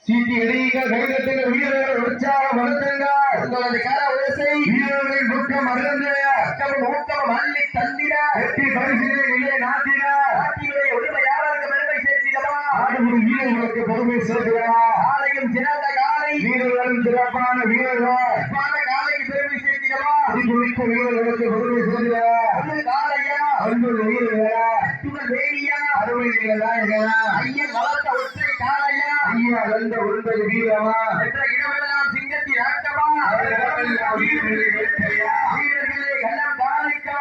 சீட்டி அடியுங்கள், கைதட்டுங்கள், வீரர்கள் உற்சாகப்படுத்துங்கள். உங்களது கர ஓசை வீரர்களின் ஊக்கம் அருந்த அக்கமும் ஊக்கமும் அள்ளி தந்திட வெற்றி பரிசினை நிலை நாட்டிட நாட்டினுடைய உரிமையாளருக்கு பெருமை சேர்த்திடவா ஆடுபுரி வீரர்களுக்கு பெருமை சேர்க்கிறா. காலையும் சிறந்த காலை வீரர்களும் சிறப்பான வீரர்கள் காலைக்கு பெருமை சேர்த்திடவா குறிப்பிட்ட வீரர்களுக்கு பெருமை சேர்க்கிறா. காலையா அன்பு வீரர்களா வேணியா அருமை வீரர்களா ஐயன் வளர்த்த ஒற்றை காலையா ஐயா வந்த 9 வீரமா என்ற இடமெல்லாம் சிங்கத்தின் ஆட்டமா வீரர்களே கள்ளம் காலைக்கா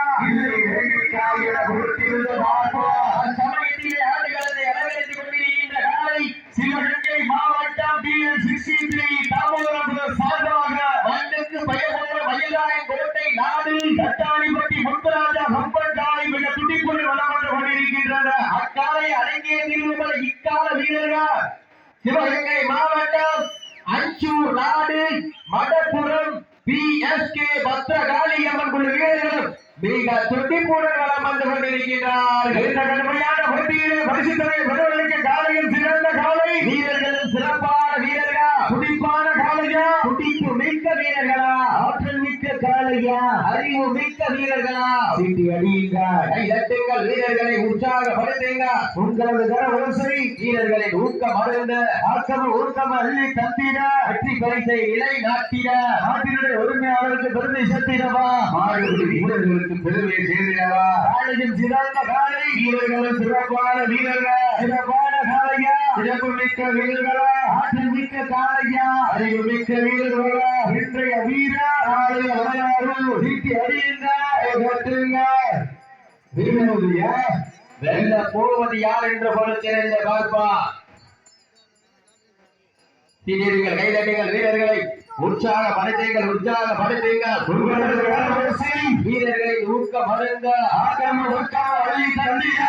என கொடுத்திருந்த பார்ப்போம். சமயத்திலே ஆடுகளத்தை அலங்கரித்துக் கொண்டிருக்கின்ற காலை சிவகங்கை மாவட்டம் DN63 தாமோதரபுரம் சார்பாக மண்ணுக்கு பயமுள்ள மயிலாயம் கோட்டை நாடு தட்டாணிப்பட்டி முத்துராஜா கம்பன் காலை மிக துடிப்புடன் வளம் வந்து கொண்டிருக்கின்றனர். அக்காலை அடங்கிய திருமலை இக்கால வீரர்கள் சிவகங்கை மாவட்டம் அஞ்சூர் நாடு மடப்புறம் PSK பத்ரகாளி அம்மன் குழு வீரர்களும் மிக துடிப்புடன் வளம் வந்து கொண்டிருக்கின்றார்கள். இந்த கடுமையான போட்டியில் பரிசு தொகை பெறுவதற்கு காலையும் சிறந்த காலை வீரர்களும் சிறப்பான வீரர்களா துடிப்பான காலையா துடிப்பு மிக்க வீரர்களா ஆற்றல் மிக்க காலையா அறிவு மிக்க வீரர்களா சீட்டி அடியுங்கள், கைதட்டுங்கள், வீரர்களை உற்சாகப்படுத்துங்க. உங்களது கர ஓசை வீரர்களின் ஊக்கம் அருந்த ஆக்கமும் ஊக்கம் அள்ளி தந்திட வெற்றி பரிசை நிலை நாட்டிட நாட்டினுடைய உரிமையாளருக்கு பெருமை சேர்த்திடவா மாடுபடி வீரர்களுக்கு பெருமை சேர்த்திடவா. காலையும் சிறந்த காலை வீரர்களும் சிறப்பான வீரர்கள் சிறப்பான காலையா சிறப்பு மிக்க வீரர்களா ஆற்றல் மிக்க காலையா அறிவு மிக்க வீரர்களா இன்றைய வீரா நாளைய வரலாறு சீட்டி அடியுங்க வெல்ல போவது யார் என்று பொறுத்திருந்த பார்ப்பா. சீட்டியடிகள், கைதட்டுங்கள், வீரர்களை உற்சாகப்படுத்துங்கள் வீரர்களை ஊக்கம் அருந்த ஆக்கம் அள்ளி தந்திட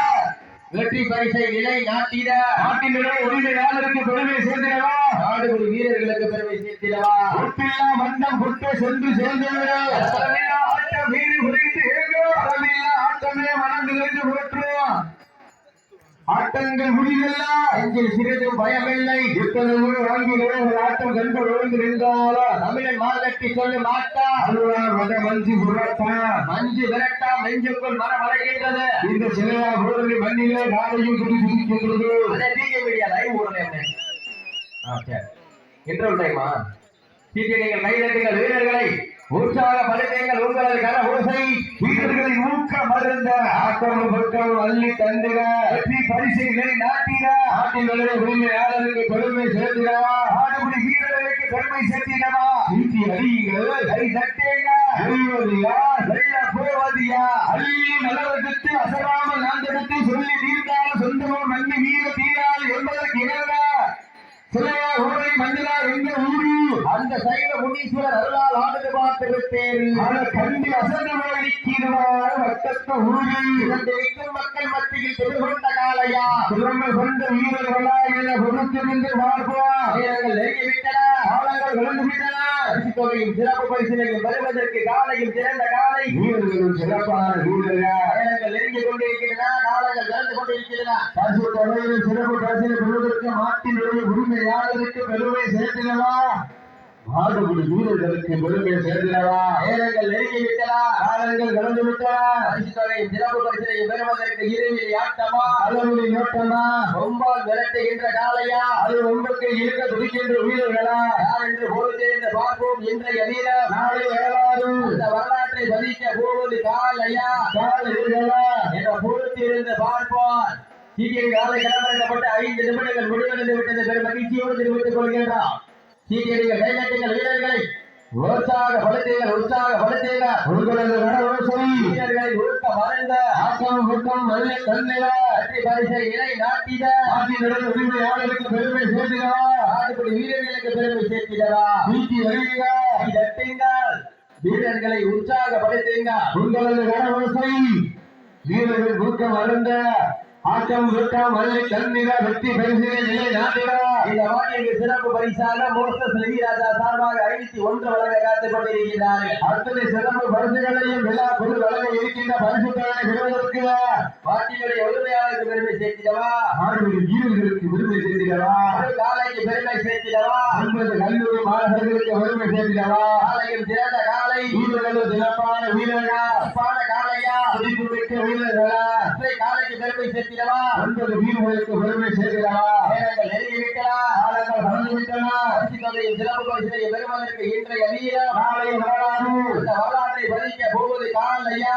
வெற்றி பரிசை நிலை நாட்டிட நாட்டினுடைய உரிமையாளருக்கு பெருமை சேர்த்திடவா நாடுபுரி வீரர்களுக்கு பெருமை சேர்த்திடவா. ஒப்பில்லா மண்டம் கொட்டு சென்று சேர்ந்தவரே ஆட்டம் வீடு குறைத்து ஆட்டமே மனம் நிறைந்து போற்றுவோம். ஆட்டங்கள் முடிவெல்லாம் எங்கள் சிறிதும் பயமில்லை. எத்தனை வாங்கி ஆட்டம் கண்டு விழுந்து நின்றாலும் தமிழன் மாதட்டி சொல்லும் ஆட்டா மஞ்சு புரட்டா மஞ்சு விரட்டா நெஞ்சுக்குள் மரம் அடைகின்றது. இந்த சிலையா ஊரலி மண்ணிலே காலையும் குடிக்கின்றது. அதை தீக்க முடியாது ஊரல் இன்டர்வல் டைமா. சீட்டியடிகள், கைதட்டுங்கள், வீரர்களை உற்சாகப்படுத்துங்கள். உங்களது கர ஓசை வீரர்களை ஊக்கம் அருந்த ஆக்கம் பக்கம் அள்ளி தந்திட வெற்றி பரிசை நிலை நாட்டிட நாட்டினுடைய உரிமையாளருக்கு பெருமை சேர்த்திடவா ஆடுபடி வீரர்களுக்கு பெருமை சேர்த்திடவா. சீட்டி அடியுங்கள், கை தட்டேங்க வெல்ல போவதியா அள்ளி நலவெடுத்து அசராமல் நாந்தெடுத்து சொல்லி தீர்ந்தால் சொந்தமும் நன்றி வீர தீரால் என்பதற்கு இணங்க சிலையா ஊரை மஞ்சளா எங்க ஊரு அந்த சைவ முனீஸ்வரர் அருளால் ஆனது பார்த்து விட்டேன். கண்டி அசந்து நிற்கிறார் வட்டத்த ஊரு வைக்கும் மக்கள் மத்தியில் எதிர்கொண்ட காலையா திறமை கொண்ட வீரர்களா என பொறுத்திருந்து பார்ப்போம். வீரர்கள் நெருங்கிவிட்டன, காலங்கள் விளந்துவிட்டன. தொகையும் சிறப்பு பரிசீலனையும் வருவதற்கு காலையும் சிறந்த காலை வீரர்களும் சிறப்பான வீரர்கள் நெருங்கிக் கொண்டிருக்கின்றன, காலங்கள் விளந்து கொண்டிருக்கின்றன. பரிசு தொகையில் சிறப்பு பரிசீலனை பெறுவதற்கு மாட்டினுடைய உரிமையாளருக்கு பெருமை சேர்த்திடவா மாடுபடி வீரர்களுக்கு பெருமை சேர்த்திடவா. நேரங்கள் நெருங்கிவிட்டன, காலங்கள் கலந்து விட்டன. பரிசு தொகையும் சிறப்பு பரிசீலனையும் பெறுவதற்கு இறுதியில் ஆட்டமா அளவுடைய நோட்டமா ரொம்ப விரட்டுகின்ற காலையா அது ஒன்றுக்கு இருக்க துடிக்கின்ற வீரர்களா யார் என்று பொறுத்திருந்து பார்ப்போம். இன்றைய வீரர் நாளை வரலாறு இந்த வரலாற்றை பதிக்க போவது காலையா வீரர்களா என்ற பொறுத்திருந்து பார்ப்போம். சீட்டியடி காலை களமிறக்கப்பட்ட 5 நிமிடங்கள் முடிவடைந்து விட்டது. பெரும் மகிழ்ச்சியோடு தெரிவித்துக் கொள்கின்றார். சீட்டியடிகள், கைதட்டுங்கள், வீரர்களை உற்சாகப்படுத்துங்க. உங்களது வீரர்களை ஊக்கம் அடைந்த ஆக்கம் ஊக்கம் நல்ல தந்திட வெற்றி பரிசை நிலை நாட்டிட நாட்டினுடைய உரிமையாளருக்கு பெருமை சேர்த்திடவா நாட்டுப்படி வீரர்களுக்கு பெருமை சேர்த்திடவா. சீட்டி தட்டுங்கள், வீரர்களை உற்சாகப்படுத்துங்க. உங்களது கனவோசை வீரர்கள் ஊக்கம் அருந்த ஆட்டம் ஊக்கம் அள்ளி தந்திட வெற்றி பரிசை நிலை நாட்டிட இந்த மாட்டிற்கு சிறப்பு பரிசாக மோசஸ் ரவிராஜா சார்பாக 501 வழங்க காத்துக் கொண்டிருக்கிறார்கள். அத்தனை சிறப்பு பரிசுகளையும் விழா பொருள் வழங்க இருக்கின்ற பரிசுகளை பெறுவதற்கு மாட்டினுடைய உரிமையாளருக்கு பெருமை சேர்த்திடவா, ஆடுபடி வீரர்களுக்கு பெருமை சேர்த்திடவா, காலைக்கு பெருமை சேர்த்திடவா, 9 கல்லூரி மாணவர்களுக்கு பெருமை சேர்த்திடவா, காலையும் சிறந்த காலை வீரர்களும் சிறப்பான வீரர்களா, சிறப்பான காலையா, துடிப்பு மிக்க வீரர்களா, காலைக்கு பெருமை சேர்த்திடவா, 9 வீரர்களுக்கு பெருமை சேர்த்திடவா, நேரங்கள் நெருங்கி விட்டனா, காலங்கள் கடந்து விட்டனா, பரிசுகளையும் சிறப்பு பரிசுகளையும் பெறுவதற்கு இன்றைய வீரம் நாளை வரலாறு, இந்த வரலாற்றை பதிக்க போவது காலையா,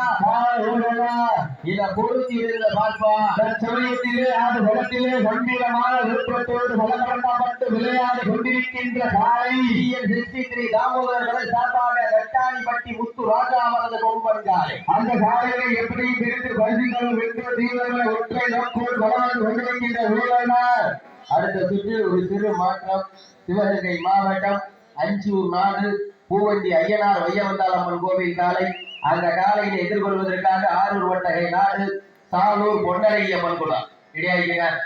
இதை பொருத்தி இருந்த பார்ப்பா. தற்சமயத்திலே ஆடு குளத்திலே கம்பீரமான விருப்பத்தோடு பலப்பட்டு விளையாடி கொண்டிருக்கின்ற காலை 63 தாமோதரர்களை சார்பாக கட்டாணிப்பட்டி முத்து ராஜா அவரது கொம்பன் காலை. அந்த காலையை எப்படி பிரித்து பரிசுகள் வென்று தீவிரங்களை ஒற்றை நோக்கோடு வளர்ந்து கொண்டிருக்கின்ற வீரர்கள். அடுத்த சுற்று ஒரு சிறு மாற்றம். சிவகங்கை மாவட்டம் அஞ்சூர் நாடு பூவந்தி ஐயனார் வையவந்தாளம்மன் கோவில் காலை. அந்த காலையை எதிர்கொள்வதற்காக ஆரூர் வட்டகை நாடு சாலூர் பொன்னரையம்மன் குழு ரெடியாகிறார்.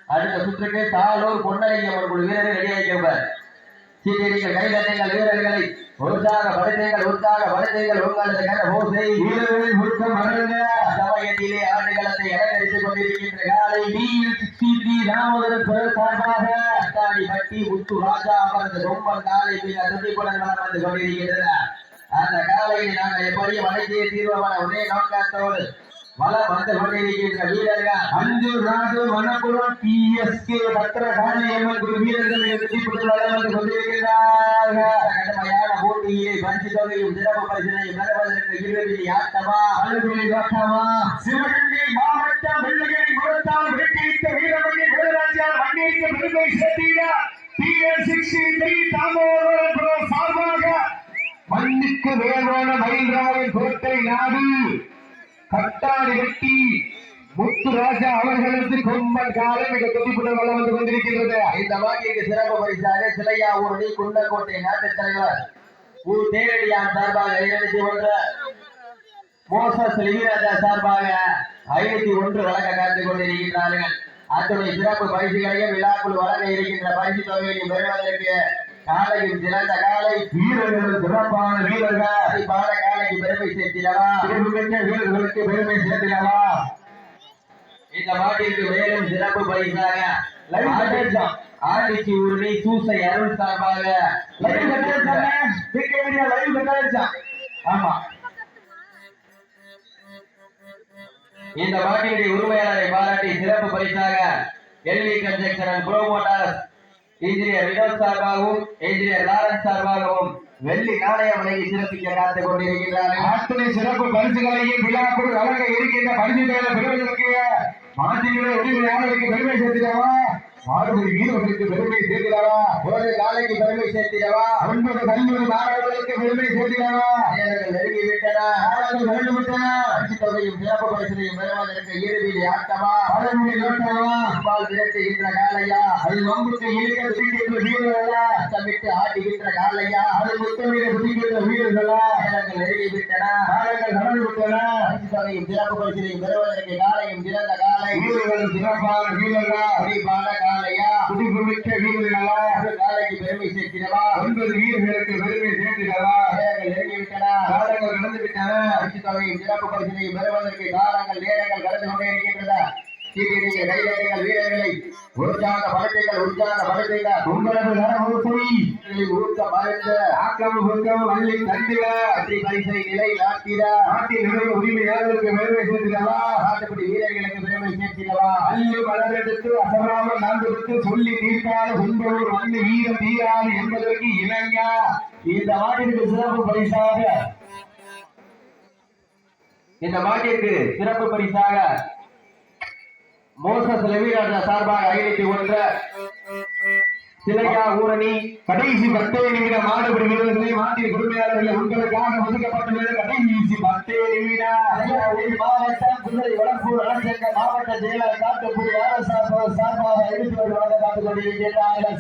அடுத்த சுற்றுக்கு சாலூர் பொன்னரையம்மன் குழு வீரர்கள் ரெடியாகிறார். சீட்டியடிகள் கைதட்டுங்கள் வீரர்களை, உற்சாகப்படுத்துங்கள் உங்களது ஓசை வீரர்களின் முழுக்கம் அருங்க. சமயத்திலே ஆடுகளத்தை அலங்கரித்துக் கொண்டிருக்கின்ற காலை தாமோதரன் சார்பாக கட்டாணிப்பட்டி முத்து ராஜா அவரது கொம்பன் காலை மிக துடிப்புடன் வளம் வந்து கொண்டிருக்கின்றனர். அந்த காலையை நாங்கள் எப்படியும் அழைத்தே தீர்வமான ஒரே நோக்கத்தோடு வளம் வந்து கொண்டிருக்கின்ற வீரர்கள் அஞ்சூர் நாடு மணப்புறம் PSK பத்திரகாளியம்மன் குழு வீரர்கள் வளம் வந்து கொண்டிருக்கிறார்கள். கடுமையான போட்டியை பரிசு தொகையும் சிறப்பு பரிசினையும் பெறுவதற்கு இறுதி ஆட்டமா அலுவலி ஆட்டமா. சிவகங்கை மாவட்டம் வெள்ளகிரி முகத்தால் வெட்டியிட்ட வீரமணி வேலராஜார் மண்ணிற்கு பெருமை சேர்த்திட PL63 தாமோதரன் சார்பாக மண்ணுக்கு வேறான மயில்ராவின் கோட்டை நாடு கட்டாணி வெட்டி முத்து ராஜா அவர்களுக்கு கொம்பன் காலை மிக துடிப்புடன் வளம் வந்து கொண்டிருக்கிறது. இந்த வாக்கிற்கு சிறப்பு பரிசாக சிலையா ஊரணி குண்டக்கோட்டை நாட்டுத் தலைவர் தேரடியான் சார்பாக 201, மோசஸ் ரவிராஜா சார்பாக 501 வழங்க காத்துக் கொண்டிருக்கிறார்கள். அத்துடைய சிறப்பு பரிசுகளையும் விழாக்குள் வழங்க இருக்கின்ற பரிசு தொகையையும் பெறுவதற்கு காலையும் சிறந்த காலை வீரர்கள் சிறப்பான வீரர்கள் பாட காலைக்கு பெருமை சேர்த்திடவா, வீரர்களுக்கு பெருமை சேர்த்திடவா. இந்த மாட்டிற்கு மேலும் சிறப்பு பரிசாக ஆண்டிச்சி ஊரணி சூசை அருள் சார்பாக ஆமா இந்த மாட்டினுடைய உரிமையாளரை பாராட்டி சிறப்பு பரிசாக எல்வி கன்ஸ்ட்ரக்ஷன் புரோமோட்டர்ஸ் இன்ஜினியர் வினோத் சார்பாகவும் இன்ஜினியர் லாரன்ஸ் சார்பாகவும் வெள்ளி நாணயம் வழங்கி சிறப்பிக்க காத்துக் கொண்டிருக்கிறார்கள். அத்தனை சிறப்பு பரிசுகளையும் விழாக்குள் வழங்க இருக்கின்ற பரிசுகளை பெறுவதற்கு மாட்டினுடைய உரிமையாளருக்கு பெருமை சேர்த்திடவா, ஆடுபடி வீரர்களுக்கு பெருமை சேர்த்திடவா, ஒரு காலைக்கு பெருமை சேர்த்திடவா, 9 கல்லூரி மாணவர்களுக்கு பெருமை சேர்த்திடவா. நெருங்கி விட்டனா, பரிசு தொகையும் சிறப்பு பரிசையும் பெறுவதற்கு இறுதி ஆட்டமா பழமொழி நோட்டமா பால் விரட்டுகின்ற காலையா, அது வம்புக்கு இழுக்க துடிக்கின்ற வீரர்களா, சத்தமிட்டு ஆடுகின்ற காலையா, அது முத்தமிட துடிக்கின்ற வீரர்களா. நெருங்கி விட்டனா, காலங்கள் கடந்து விட்டன. பரிசு தொகையும் சிறப்பு பரிசையும் பெறுவதற்கு காலையும் சிறந்த காலை வீரர்களும் சிறப்பான வீரர்களா, குறிப்பான காலையா, துடிப்புமிக்க வீரர்களா, காலைக்கு பெருமை சேர்த்திடவா, 9 வீரர்களுக்கு பெருமை சேர்த்திடவா. நெருங்கிவிட்டன, காலங்கள் கடந்து விட்டன. பரிசு தொகையும் சிறப்பு பரிசையும் பெறுவதற்கு காலங்கள் நேரங்கள் கடந்து கொண்டே இருக்கின்றன. சீட்டியடிகள் கைதட்டுங்கள் வீரர்களை, உற்சாகப்படுத்துங்கள் உங்களது ஊக்கம் மறைந்த ஆக்கம் ஊக்கம் அள்ளி தந்திட வெற்றி பரிசை நிலை நாட்டிட நாட்டினுடைய உரிமையாளருக்கு பெருமை சேர்த்திடவா, நாட்டுப்படி வீரர்களுக்கு பெருமை சேர்த்திடவா. அள்ளி மலரெடுத்து அசராமல் நான்கு சொல்லி தீர்க்காத சொந்தூர் மண்ணு வீரம் தீராது என்பதற்கு இணங்க இந்த மாட்டிற்கு சிறப்பு பரிசாக மோசஸ் ரவிராஜா சார்பாக 501, சிலையா ஊரணி கடைசி 10 நிமிடம் ஆடுபடி வீரர்களை மாட்டின் உரிமையாளர்களை உங்களுக்காக ஒதுக்கப்பட்டுள்ளது. கடைசி 10 நிமிடம் மாவட்டம் குதிரை வளர்ப்பூர் அலசங்க மாவட்ட செயலர் காட்டுப்பூர் சார்பாக எடுத்து வழங்க காத்துக் கொண்டிருக்கிறார்கள்.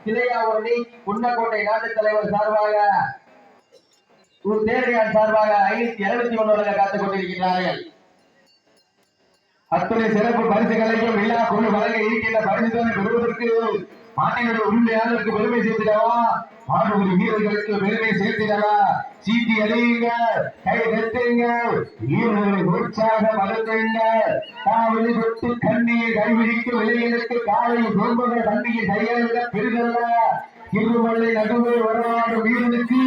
சிலையா ஊரணி குன்னக்கோட்டை நாட்டுத் தலைவர் சார்பாக தேர்டியான் சார்பாக 521 வழங்க காத்துக் கொண்டிருக்கிறார்கள். அத்தனை சிறப்பு பரிசுகளையும் விழா குழு வழங்க இருக்கின்ற பரிசுகளை பெறுவதற்கு மாட்டினுடைய உரிமையாளருக்கு பெருமை சேர்த்திடவா, மாடுபடி வீரர்களுக்கு பெருமை சேர்த்திடவா. சீட்டி அடையுங்க, கை தட்டுங்க, வீரர்களை உற்சாக படுத்துங்க. காவலி தொட்டு கண்ணியை கைவிடிக்கும் இளைஞருக்கு காலை சோம்பக தண்ணியை கையாளுங்க பெருதல்ல. இருமலை நடுவே வரலாறு வீரனுக்கு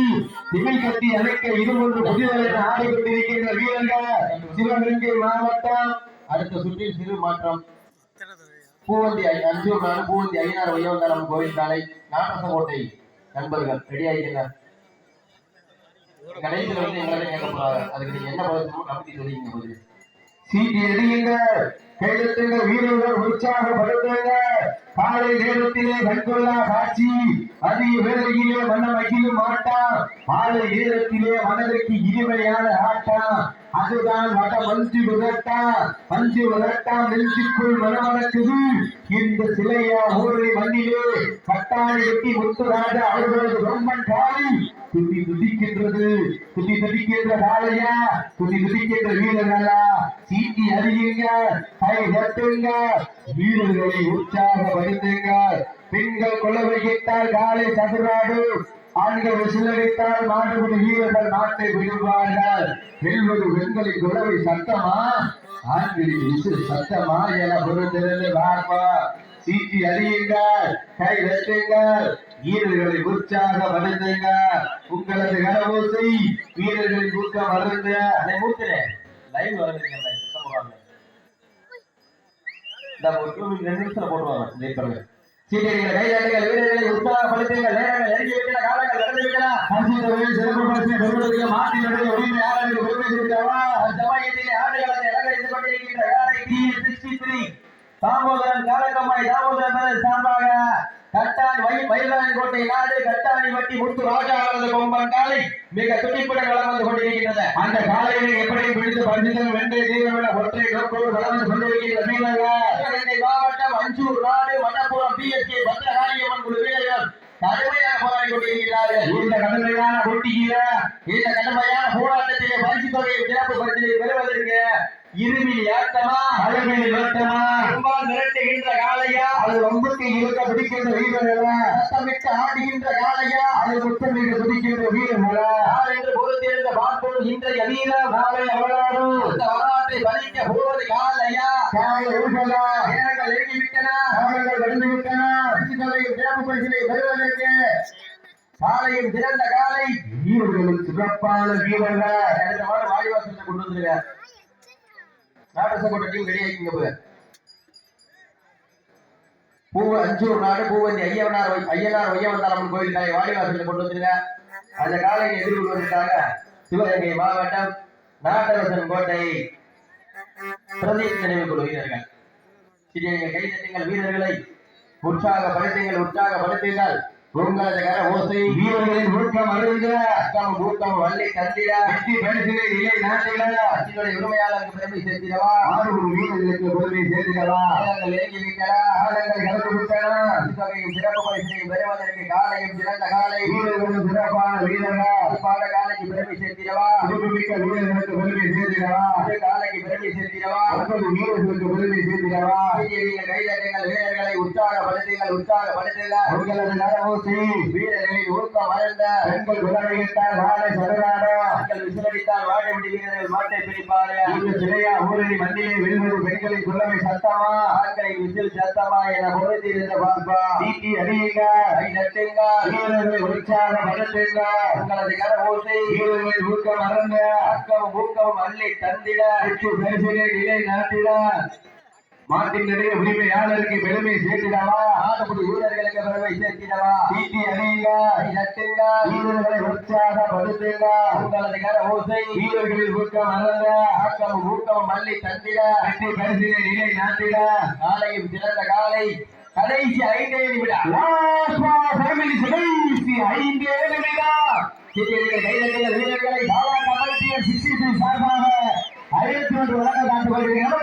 திகை கட்டி அழைக்க இருமொன்று புதியவரை ஆடிக்கொண்டிருக்கின்ற வீரர்கள் சிவகங்கை மாவட்டம். அடுத்த சுற்றில் சிறு மாற்றம். பூவந்தி 5 நாள் பூவந்தி ஐயனார் வையவந்தாரம் கோவில் சாலை நாட்டசங்கோட்டை நண்பர்கள் ரெடி ஆகிக்கிறார். கடைசியில் வந்து எங்களை கேட்க போறாங்க. அதுக்கு நீங்க என்ன பதில் நம்பி சொல்லிங்க பதில். சீட்டி எடியுங்க, கைதட்டுங்க, வீரர்கள் உற்சாகப்படுத்துங்க. காலை நேரத்திலே கண்கொள்ளா காட்சி, அதிக வேலையிலே மனம் அகிலும் ஆட்டம், மாலை நேரத்திலே மனதிற்கு இனிமையான ஆட்டம். அதுதான் வட மஞ்சு விரட்டா நெஞ்சுக்குள் மனமணக்குது. இந்த சிலையா ஊரை மண்ணிலே கட்டாணி வெட்டி முத்துராஜா அவர்களது ரொம்பன் காலை துதி துதிக்கின்றது. துதி துதிக்கின்ற காலையா, துதி துதிக்கின்ற வீரர்களா. சீட்டி அறியுங்க, கை தட்டுங்க, வீரர்களை உற்சாகப்படுத்துங்க. பெண்கள் குலவை கேட்டால் காலை சதுராடு, ஆண்கள் விசிலடித்தால் மாட்டுக்குடி வீரர்கள் நாட்டை விடுவார்கள். வெல்வது பெண்களின் குலவை சத்தமா, ஆண்களின் விசில் சத்தமா என பொறுத்திருந்து பார்ப்பா. சீட்டி அறியுங்க, கை தட்டுங்க, வீரர்களை உற்சாகப்படுத்துங்க. உங்களது கரவோசை வீரர்களின் ஊக்கம் வருங்க. அதை மூத்துறேன் லைவ் வருங்க. இந்த 2 நிமிஷத்துல போட்டுவாங்க. ஜெயிப்பாங்க. சீட்டியடிகள், கைதாட்டிகள், வீரர்களை உற்சாகப்படுத்துங்கள். நேரங்கள் நெருங்கி விட்டன, காலங்கள் கடந்து விட்டன. பரிசுத்தொகையில் சிறப்பு பரிசினை பெறுவதற்கு மாட்டினுடைய உரிமையாளருக்கு பெருமை சேர்த்தவா. சமயத்திலே ஆண்டுகளத்தை அலங்கரித்துக் கொண்டிருக்கின்ற காலை T63 தாமோதரன் காலக்கம்மாய் தாமோதரன் சார்பாக கட்டாணி மயிலான் கோட்டை நாடு கட்டாணி வட்டி முத்து ராஜா அவரது கொம்பன் காலை மிக துடிப்புடன் வளம் வந்து கொண்டிருக்கின்றது. அந்த காலையை எப்படி பிடித்து பரிசுத்தம் வென்றே தீவிர ஒற்றை நோக்கோடு வளம் வந்து கொண்டிருக்கின்ற வீரர்கள் மாவட்டம் அஞ்சூர் நாடு மணப்புறம் PSK பத்ரகாளியம்மன் குழு வீரர்கள் கடுமையாக போராடி கொண்டிருக்கிறார்கள். இந்த கடுமையான போட்டியில, இந்த கடுமையான போராட்டத்திலே பரிசு தொகையை சிறப்பு பரிசினை பெறுவதற்கு இருமில் ஏற்றமா, அழகில் ஓட்டமா, ரொம்பால் மிரட்டுகின்ற காலையா, அது ரொம்பக்கு இருக்க பிடிக்கின்ற வீரர்களா, சத்தமிட்டு ஆடுகின்ற காலையா, அது முத்தமிட்டு பிடிக்கின்ற வீரர்களா என்று பொறுத்திருந்த பார்ப்போம். இன்றைய வீரர் நாளை வரலாறு, இந்த வரலாற்றை பதிக்க போவது காலையா, ஊர்களா, நேரங்கள் நெருங்கிவிட்டன, காலங்கள் கடந்து விட்டன. பரிசுகளையும் சிறப்பு பரிசினை பெறுவதற்கு காலையும் சிறந்த காலை வீரர்களும் சிறப்பான வீரர்கள். அடுத்த வாரம் வாடிவாசத்தை கொண்டு வந்துருங்க. நாட்டசங்கோட்டை டீம் ரெடி ஆகிங்க. அஞ்சூர் நாடு பூவந்தி ஐயனார் வையவந்தாரம் கோயில் காலை வாடிவாசலில் கொண்டு வந்துருங்க. அந்த காலையை எதிர்கொள்வதற்காக சிவகங்கை மாவட்டம் நாட்டரசன் கோட்டை பிரதேச நினைவு குழு வீரர்கள். கைதட்டுங்கள், வீரர்களை உற்சாகப்படுத்துங்கள். உங்களது கர ஓசை வீரர்களின் ஊக்கம் அருங்க, அக்கம் ஊக்கம் வள்ளி தந்திட, வெற்றி பரிசினை நிலை நாட்டிட, அச்சினுடைய உரிமையாளருக்கு பெருமை சேர்த்திடவா, ஆறுபுறு வீரர்களுக்கு பெருமை சேர்த்திடவா. காலங்கள் இறங்கி விட்டன, காலங்கள் கடந்து விட்டன. இத்தகையும் சிறப்பு பரிசினை பெறுவதற்கு காலையும் சிறந்த காலை, வீரர்களும் சிறப்பான வீரர்கள், சிறப்பான காலைக்கு பெருமை சேர்த்திடவா, சிறப்புமிக்க வீரர்களுக்கு பெருமை சேர்த்திடவா, காலைக்கு பெருமை சேர்த்திடவா, 9 வீரர்களுக்கு பெருமை சேர்த்திடவா. கைதட்டுங்கள், வீரர்களை உற்சாகப்படுத்துங்கள். உங்களது கர வீரர்களின் ஊக்கம் வளர்ந்த பெண்கள் குலவையிட்டால் வாழை சதுராடா, விசிலடித்தால் வாழைப்படி வீரர்கள் மாட்டை பிடிப்பார்கள். இந்த சிலையா ஊரில் மண்ணிலே வெல்வது பெண்களின் குலவை சத்தமா, ஆண்களின் விசில் சத்தமா என பொறுத்திருந்த பார்ப்பா. சீட்டி அடியுங்க, கை தட்டுங்க, வீரர்களை உற்சாகப்படுத்துங்க. உங்களது கர ஓசை வீரர்களின் ஊக்கம் வளர்ந்த அக்கமும் ஊக்கமும் அள்ளி தந்திட, வெற்றி பரிசினை நிலை நாட்டிட, மாட்டினுடைய உரிமையாளருக்கு பெருமை சேர்த்திடவா, ஆடுபடி வீரர்களுக்கு பெருமை சேர்த்திடவா. சீட்டி அணியுங்க, தட்டுங்க, வீரர்களை உற்சாகப்படுத்துங்க. உங்களது கர ஓசை வீரர்களின் ஊக்கம் வளர்ந்த ஆக்கமும் ஊக்கமும் மல்லி தந்திட, வெற்றி பரிசினை நிலை நாட்டிட, காலையும் சிறந்த காலை. கடைசி 5 நிமிடம், வீரர்களை சார்பாக 51 வழங்க காட்டுக் கொள்கிறேன்.